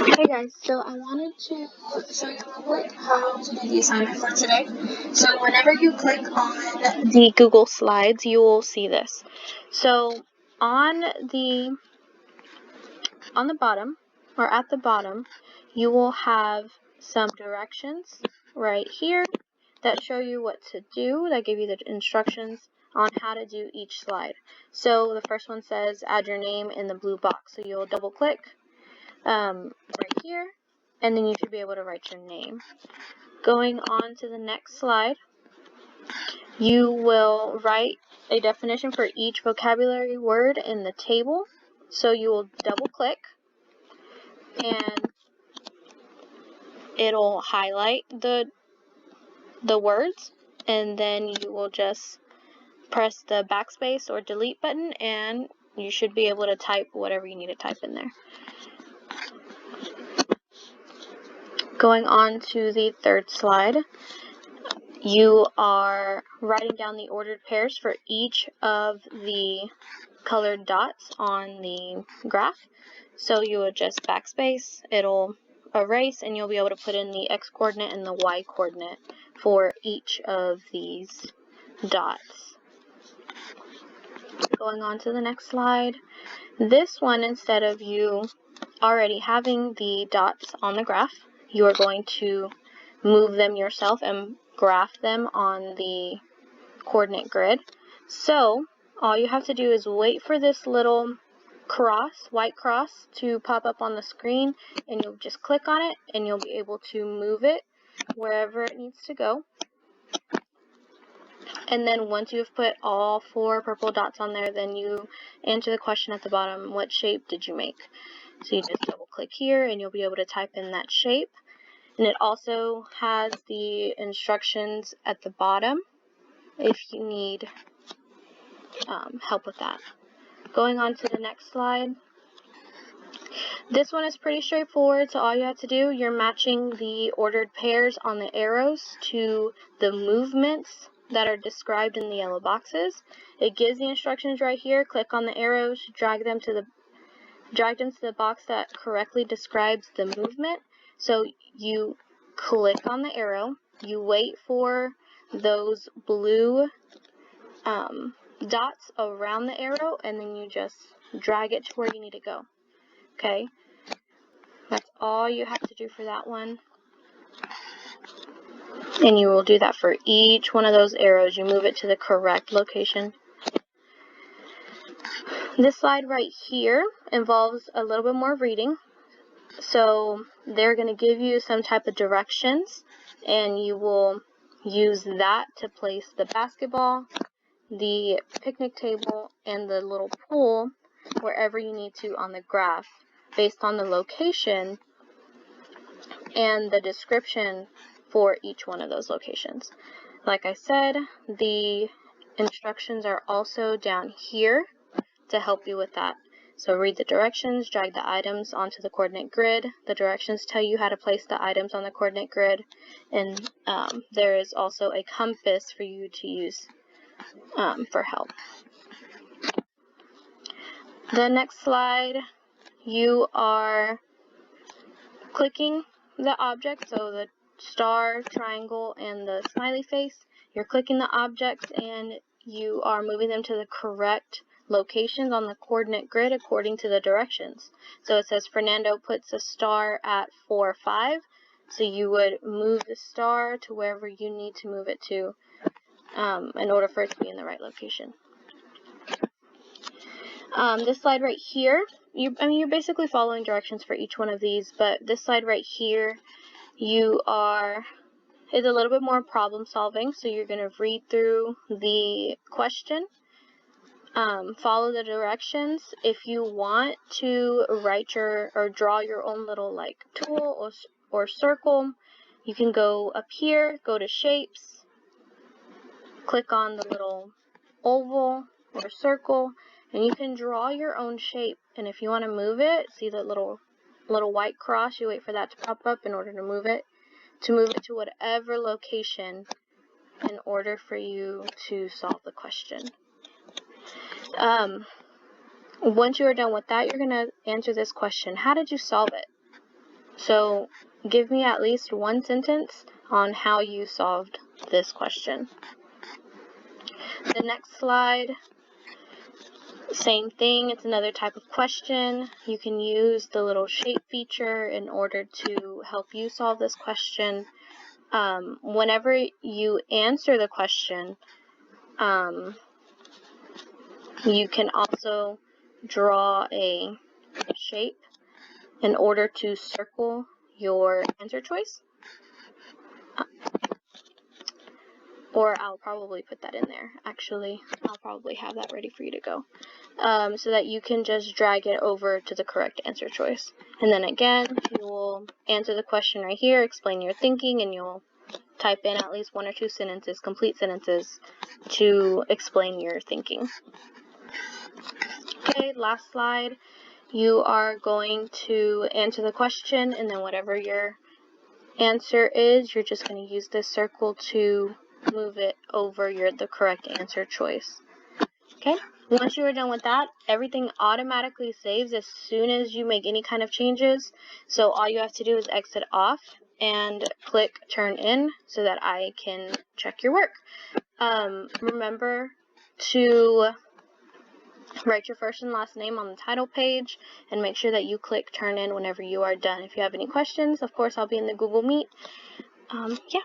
Hey guys, so I wanted to show you real quick how to do the assignment for today. So whenever you click on the Google Slides, you will see this. So on the bottom, or at the bottom, you will have some directions right here that show you what to do, that give you the instructions on how to do each slide. So the first one says add your name in the blue box. So you'll double click right here, and then you should be able to write your name. Going on to the next slide, you will write a definition for each vocabulary word in the table. So you will double click and it'll highlight the words, and then you will just press the backspace or delete button and you should be able to type whatever you need to type in there. Going on to the third slide, you are writing down the ordered pairs for each of the colored dots on the graph. So you would just backspace, it'll erase, and you'll be able to put in the X coordinate and the Y coordinate for each of these dots. Going on to the next slide, this one, instead of you already having the dots on the graph, you are going to move them yourself and graph them on the coordinate grid. So all you have to do is wait for this little cross, white cross, to pop up on the screen, and you'll just click on it and you'll be able to move it wherever it needs to go. And then once you've put all 4 purple dots on there, then you answer the question at the bottom, what shape did you make? So you just double click here and you'll be able to type in that shape. And it also has the instructions at the bottom if you need help with that. Going on to the next slide. This one is pretty straightforward, so all you have to do, you're matching the ordered pairs on the arrows to the movements that are described in the yellow boxes. It gives the instructions right here. Click on the arrows, drag them to the box that correctly describes the movement. So you click on the arrow, you wait for those blue dots around the arrow, and then you just drag it to where you need to go. Okay, that's all you have to do for that one. And you will do that for each one of those arrows. You move it to the correct location. This slide right here involves a little bit more reading. So they're going to give you some type of directions, and you will use that to place the basketball, the picnic table, and the little pool wherever you need to on the graph based on the location and the description for each one of those locations. Like I said, the instructions are also down here to help you with that. So read the directions, drag the items onto the coordinate grid. The directions tell you how to place the items on the coordinate grid, and there is also a compass for you to use for help. The next slide, you are clicking the object, so the star, triangle, and the smiley face. You're clicking the objects and you are moving them to the correct locations on the coordinate grid according to the directions. So it says Fernando puts a star at 4, 5. So you would move the star to wherever you need to move it to in order for it to be in the right location. This slide right here, you're basically following directions for each one of these, but this slide right here, is a little bit more problem solving. So you're going to read through the question, follow the directions. If you want to write or draw your own little like tool or circle, you can go up here, go to shapes, click on the little oval or circle, and you can draw your own shape. And if you want to move it, see the little white cross, you wait for that to pop up in order to move it to whatever location in order for you to solve the question. Once you are done with that, you're going to answer this question. How did you solve it? So give me at least one sentence on how you solved this question. The next slide, same thing, it's another type of question. You can use the little shape feature in order to help you solve this question. Whenever you answer the question, you can also draw a shape in order to circle your answer choice. Or I'll probably put that in there. Actually, I'll probably have that ready for you to go. So that you can just drag it over to the correct answer choice. And then again, you will answer the question right here, explain your thinking, and you'll type in at least 1 or 2 sentences, complete sentences, to explain your thinking. Okay, last slide. You are going to answer the question, and then whatever your answer is, you're just going to use this circle to move it over the correct answer choice. Okay, once you are done with that, everything automatically saves as soon as you make any kind of changes. So all you have to do is exit off and click turn in so that I can check your work. Remember to write your first and last name on the title page and make sure that you click turn in whenever you are done. If you have any questions, of course, I'll be in the Google Meet. Yeah.